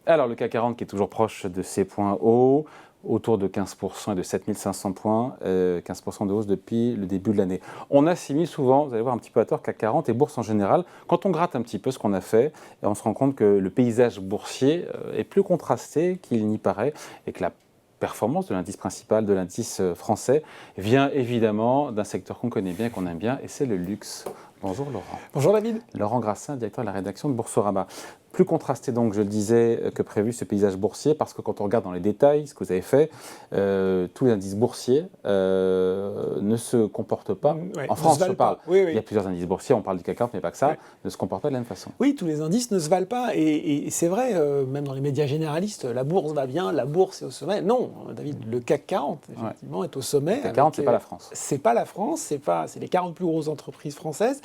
Alors, le CAC 40 qui est toujours proche de ses points hauts, autour de 15% et de 7500 points, 15% de hausse depuis le début de l'année. On assimile souvent, vous allez voir un petit peu à tort, CAC 40 et bourse en général. Quand on gratte un petit peu ce qu'on a fait, on se rend compte que le paysage boursier est plus contrasté qu'il n'y paraît et que la performance de l'indice principal, de l'indice français, vient évidemment d'un secteur qu'on connaît bien, qu'on aime bien, et c'est le luxe. Bonjour Laurent. Bonjour David. Laurent Grassin, directeur de la rédaction de Boursorama. Plus contrasté donc, je le disais, que prévu ce paysage boursier, parce que quand on regarde dans les détails ce que vous avez fait, tous les indices boursiers ne se comportent pas, en France je parle, oui. Il y a plusieurs indices boursiers, on parle du CAC 40, mais pas que ça, ne se comportent pas de la même façon. Oui, tous les indices ne se valent pas, et c'est vrai, même dans les médias généralistes, la bourse va bien, la bourse est au sommet. Non, David, le CAC 40, effectivement, est au sommet. Le CAC 40, c'est pas la France. C'est pas la France, c'est les 40 plus grosses entreprises françaises,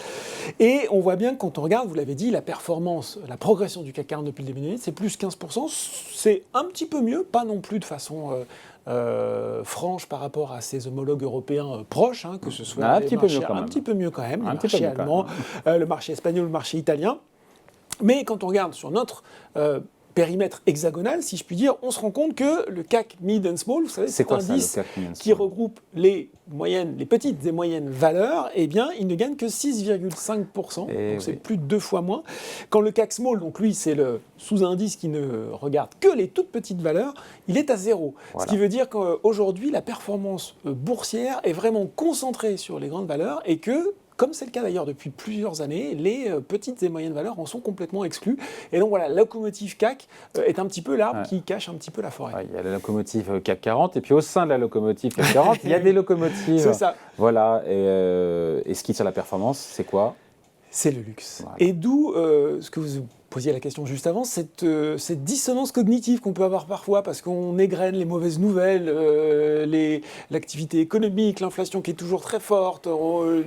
et on voit bien que quand on regarde, vous l'avez dit, la performance, la progression du CAC 40 depuis le début de l'année, c'est plus 15%, c'est un petit peu mieux, pas non plus de façon franche par rapport à ses homologues européens proches, que ce soit un petit peu mieux quand même, le marché allemand, le marché espagnol, le marché italien. Mais quand on regarde sur notre périmètre hexagonal, si je puis dire, on se rend compte que le CAC Mid and Small, vous savez, cet indice qui regroupe les petites et moyennes valeurs, eh bien, il ne gagne que 6,5%, donc c'est plus de 2 fois moins. Quand le CAC Small, donc lui, c'est le sous-indice qui ne regarde que les toutes petites valeurs, il est à 0. Voilà. Ce qui veut dire qu'aujourd'hui, la performance boursière est vraiment concentrée sur les grandes valeurs et que, comme c'est le cas d'ailleurs depuis plusieurs années, les petites et moyennes valeurs en sont complètement exclues. Et donc voilà, la locomotive CAC est un petit peu l'arbre qui cache un petit peu la forêt. Il y a la locomotive CAC 40, et puis au sein de la locomotive CAC 40, il y a des locomotives. C'est ça. Voilà, et ce qui tire la performance, c'est quoi ? C'est le luxe. Voilà. Et d'où ce que vous posiez la question juste avant, cette dissonance cognitive qu'on peut avoir parfois parce qu'on égrène les mauvaises nouvelles, l'activité économique, l'inflation qui est toujours très forte,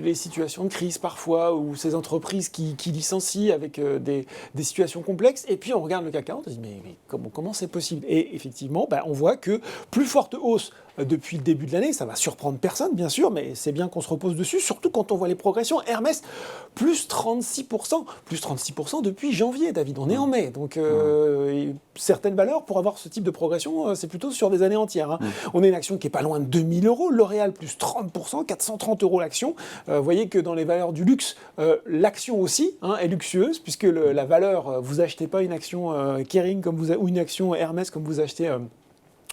les situations de crise parfois, ou ces entreprises qui licencient avec des situations complexes. Et puis on regarde le CAC 40 et on se dit mais comment c'est possible ? Et effectivement, on voit que plus forte hausse depuis le début de l'année, ça va surprendre personne bien sûr, mais c'est bien qu'on se repose dessus, surtout quand on voit les progressions. Hermès, plus 36% depuis janvier, David, on est en mai, donc certaines valeurs, pour avoir ce type de progression, c'est plutôt sur des années entières. On a une action qui est pas loin de 2000 €, L'Oréal plus 30%, 430 € l'action. Vous voyez que dans les valeurs du luxe, l'action aussi est luxueuse, puisque la valeur, vous achetez pas une action Kering ou une action Hermès comme vous achetez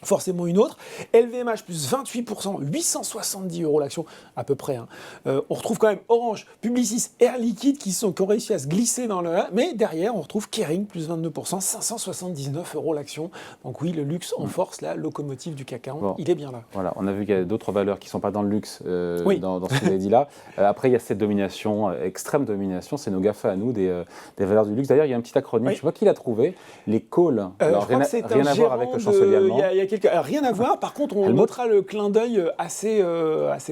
forcément une autre. LVMH plus 28%, 870 € l'action à peu près. On retrouve quand même Orange, Publicis, Air Liquide qui ont réussi à se glisser dans le... Mais derrière, on retrouve Kering plus 22%, 579 € l'action. Donc oui, le luxe en force, la locomotive du CAC 40, il est bien là. Voilà, on a vu qu'il y a d'autres valeurs qui ne sont pas dans le luxe, dans ce que vous avez dit là. Après, il y a cette domination, extrême domination, c'est nos GAFA à nous, des valeurs du luxe. D'ailleurs, il y a un petit acronyme, je ne sais pas qui l'a trouvé, les calls. Alors, rien à voir avec le chancelier allemand. Rien à voir, par contre, on notera le clin d'œil assez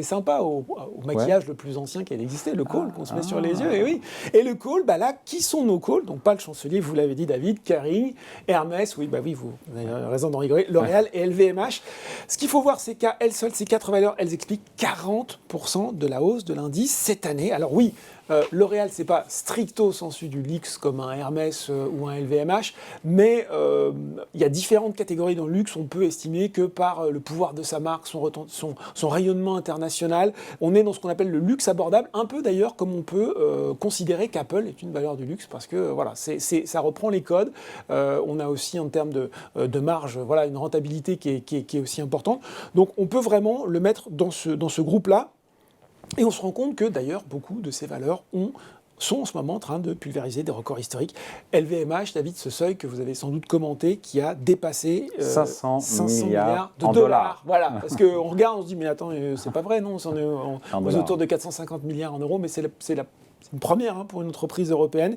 sympa au maquillage le plus ancien qui a existé, le call qu'on se met sur les yeux. Et oui. Et le call, là, qui sont nos calls ? Donc pas le chancelier, vous l'avez dit, David, Kering, Hermès, vous avez raison d'en rigoler, L'Oréal et LVMH. Ce qu'il faut voir, c'est qu'à elles seules, ces 4 valeurs, elles expliquent 40% de la hausse de l'indice cette année. Alors oui, L'Oréal, c'est pas stricto sensu du luxe comme un Hermès ou un LVMH, mais il y a différentes catégories dans le luxe. On peut estimer que par le pouvoir de sa marque, son rayonnement international, on est dans ce qu'on appelle le luxe abordable, un peu d'ailleurs comme on peut considérer qu'Apple est une valeur du luxe, parce que voilà, ça reprend les codes. On a aussi en termes de marge, une rentabilité qui est aussi importante. Donc on peut vraiment le mettre dans ce groupe-là. Et on se rend compte que d'ailleurs, beaucoup de ces valeurs sont en ce moment en train de pulvériser des records historiques. LVMH, David, ce seuil que vous avez sans doute commenté, qui a dépassé 500 milliards de dollars. Voilà, parce qu'on regarde, on se dit, mais attends, c'est pas vrai, non, on est aux autour de 450 milliards en euros, mais c'est une première pour une entreprise européenne.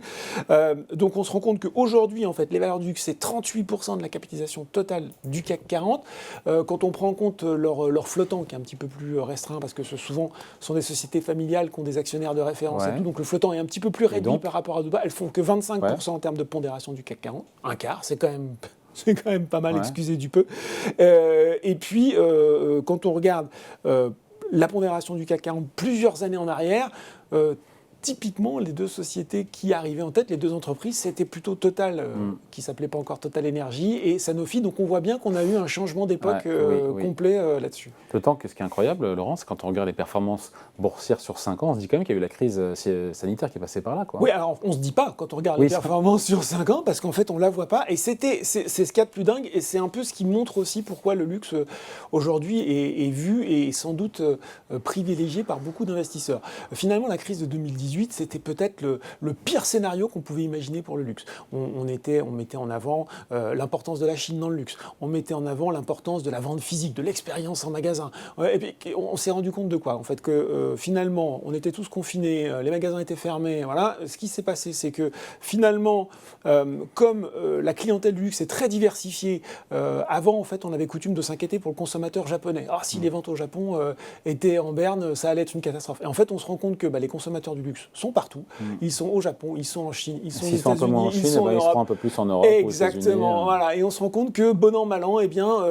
Donc on se rend compte qu'aujourd'hui, en fait, les valeurs du luxe, c'est 38% de la capitalisation totale du CAC 40. Quand on prend en compte leur flottant, qui est un petit peu plus restreint, parce que souvent sont des sociétés familiales qui ont des actionnaires de référence et tout, donc le flottant est un petit peu plus réduit par rapport à Dubaï. Elles font que 25% en termes de pondération du CAC 40. Un quart, c'est quand même pas mal, excusez du peu. Et puis, quand on regarde la pondération du CAC 40 plusieurs années en arrière, typiquement, les deux sociétés qui arrivaient en tête, les deux entreprises, c'était plutôt Total, qui ne s'appelait pas encore Total Energy, et Sanofi. Donc on voit bien qu'on a eu un changement d'époque complet là-dessus. D'autant que ce qui est incroyable, Laurent, c'est quand on regarde les performances boursières sur 5 ans, on se dit quand même qu'il y a eu la crise sanitaire qui est passée par là, quoi. Oui, alors on ne se dit pas quand on regarde les performances sur 5 ans, parce qu'en fait on ne la voit pas. Et c'est ce qu'il y a de plus dingue, et c'est un peu ce qui montre aussi pourquoi le luxe aujourd'hui est vu et sans doute privilégié par beaucoup d'investisseurs. Finalement, la crise de 2018, c'était peut-être le pire scénario qu'on pouvait imaginer pour le luxe. On mettait en avant l'importance de la Chine dans le luxe. On mettait en avant l'importance de la vente physique, de l'expérience en magasin. Et puis, on s'est rendu compte de quoi? En fait, que finalement, on était tous confinés, les magasins étaient fermés. Voilà. Ce qui s'est passé, c'est que finalement, comme la clientèle du luxe est très diversifiée, avant, en fait, on avait coutume de s'inquiéter pour le consommateur japonais. Ah, si les ventes au Japon étaient en berne, ça allait être une catastrophe. Et en fait, on se rend compte que les consommateurs du luxe sont partout. Ils sont au Japon, ils sont en Chine, ils sont aux États-Unis, un peu moins en Chine, ils seront un peu plus en Europe. Exactement. Voilà. Et on se rend compte que, bon an, mal an,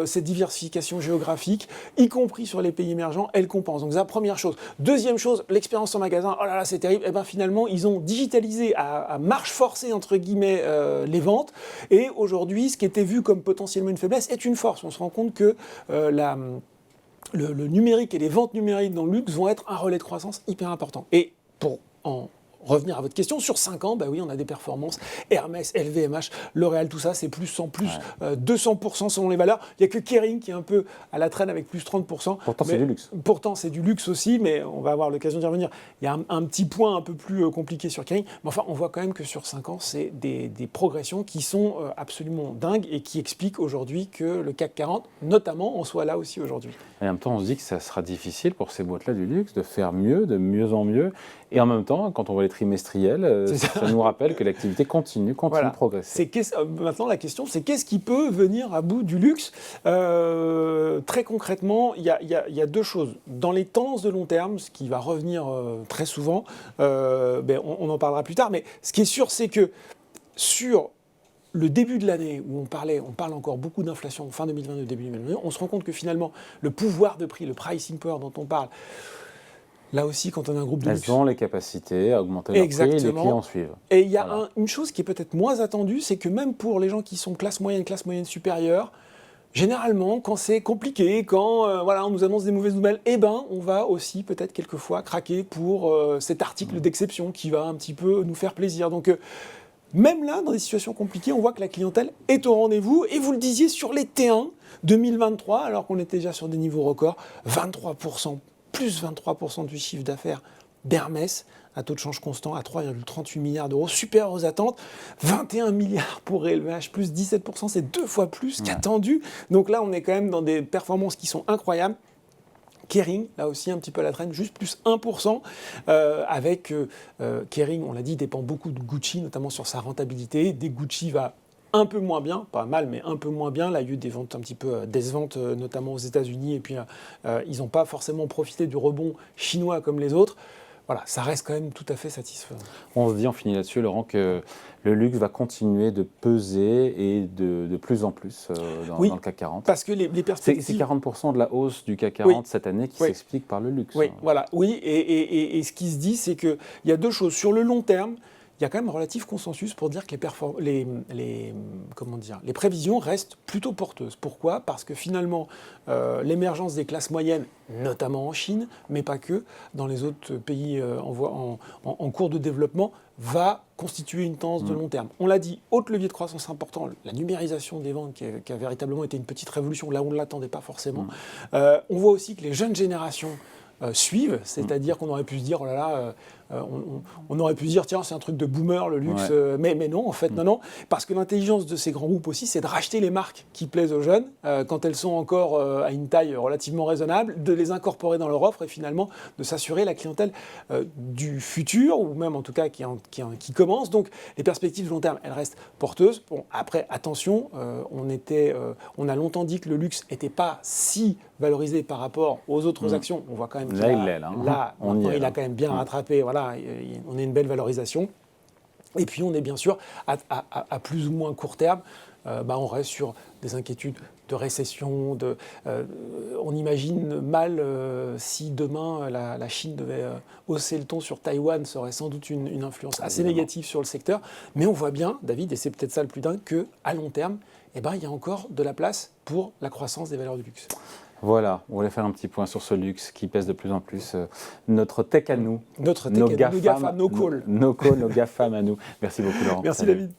cette diversification géographique, y compris sur les pays émergents, elle compense. Donc, c'est la première chose. Deuxième chose, l'expérience en magasin. Oh là là, c'est terrible. Finalement, ils ont digitalisé à marche forcée, entre guillemets, les ventes. Et aujourd'hui, ce qui était vu comme potentiellement une faiblesse est une force. On se rend compte que le numérique et les ventes numériques dans le luxe vont être un relais de croissance hyper important. Et pour en revenir à votre question, sur 5 ans, oui, on a des performances. Hermès, LVMH, L'Oréal, tout ça, c'est plus 100, plus 200% selon les valeurs. Il n'y a que Kering qui est un peu à la traîne avec plus 30%. Pourtant, c'est du luxe. Pourtant, c'est du luxe aussi, mais on va avoir l'occasion d'y revenir. Il y a un petit point un peu plus compliqué sur Kering. Mais enfin, on voit quand même que sur 5 ans, c'est des progressions qui sont absolument dingues et qui expliquent aujourd'hui que le CAC 40, notamment, en soit là aussi aujourd'hui. Et en même temps, on se dit que ça sera difficile pour ces boîtes-là du luxe de faire mieux, de mieux en mieux. Et en même temps, quand on voit les trimestriels, ça nous rappelle que l'activité continue de progresser. Maintenant, la question, c'est qu'est-ce qui peut venir à bout du luxe? Très concrètement, il y a deux choses. Dans les tendances de long terme, ce qui va revenir très souvent, on en parlera plus tard, mais ce qui est sûr, c'est que sur le début de l'année, où on parle encore beaucoup d'inflation, fin 2022, début 2022, on se rend compte que finalement, le pouvoir de prix, le pricing power dont on parle, là aussi, quand on a un groupe de luxe... Elles ont les capacités à augmenter leur prix et les clients suivent. Et il y a une chose qui est peut-être moins attendue, c'est que même pour les gens qui sont classe moyenne supérieure, généralement, quand c'est compliqué, quand on nous annonce des mauvaises nouvelles, on va aussi peut-être quelquefois craquer pour cet article d'exception qui va un petit peu nous faire plaisir. Donc, même là, dans des situations compliquées, on voit que la clientèle est au rendez-vous. Et vous le disiez, sur les T1 2023, alors qu'on était déjà sur des niveaux records, 23%, plus 23% du chiffre d'affaires d'Hermès, à taux de change constant, à 3,38 milliards d'euros, supérieur aux attentes, 21 milliards pour LVMH, plus 17%, c'est 2 fois plus qu'attendu. Donc là, on est quand même dans des performances qui sont incroyables. Kering, là aussi un petit peu à la traîne, juste plus 1%, avec Kering, on l'a dit, dépend beaucoup de Gucci, notamment sur sa rentabilité. Des Gucci va un peu moins bien, pas mal, mais un peu moins bien. Là, il y a eu des ventes un petit peu décevantes, notamment aux États-Unis, et puis ils n'ont pas forcément profité du rebond chinois comme les autres. Voilà, ça reste quand même tout à fait satisfaisant. On se dit, on finit là-dessus, Laurent, que le luxe va continuer de peser et de plus en plus dans le CAC 40. Parce que les perspectives... C'est 40% de la hausse du CAC 40 cette année qui s'explique par le luxe. Et ce qui se dit, c'est qu'il y a deux choses. Sur le long terme, il y a quand même un relatif consensus pour dire que les prévisions restent plutôt porteuses. Pourquoi? Parce que finalement, l'émergence des classes moyennes, notamment en Chine, mais pas que, dans les autres pays en cours de développement, va constituer une tendance de long terme. On l'a dit, autre levier de croissance important, la numérisation des ventes qui a véritablement été une petite révolution, là où on ne l'attendait pas forcément. On voit aussi que les jeunes générations suivent, c'est-à-dire qu'on aurait pu se dire, oh là là, on aurait pu se dire, tiens, c'est un truc de boomer, le luxe, mais non, en fait, non, parce que l'intelligence de ces grands groupes aussi, c'est de racheter les marques qui plaisent aux jeunes, quand elles sont encore à une taille relativement raisonnable, de les incorporer dans leur offre et finalement de s'assurer la clientèle du futur, ou même en tout cas qui commence. Donc les perspectives de long terme, elles restent porteuses. Bon, après, attention, on a longtemps dit que le luxe n'était pas si valorisé par rapport aux autres actions. On voit quand même là, il a quand même bien rattrapé. Voilà, on a une belle valorisation. Et puis on est bien sûr à plus ou moins court terme on reste sur des inquiétudes de récession. On imagine mal si demain la Chine devait hausser le ton sur Taïwan, ça aurait sans doute une influence assez négative sur le secteur. Mais on voit bien, David, et c'est peut-être ça le plus dingue, qu'à long terme, il y a encore de la place pour la croissance des valeurs du luxe. Voilà, on voulait faire un petit point sur ce luxe qui pèse de plus en plus. Notre tech à nous. Notre tech à nous, nos GAFAM, nos calls. Nos calls, nos GAFAM à nous. Merci beaucoup, Laurent. Merci, Salut. David.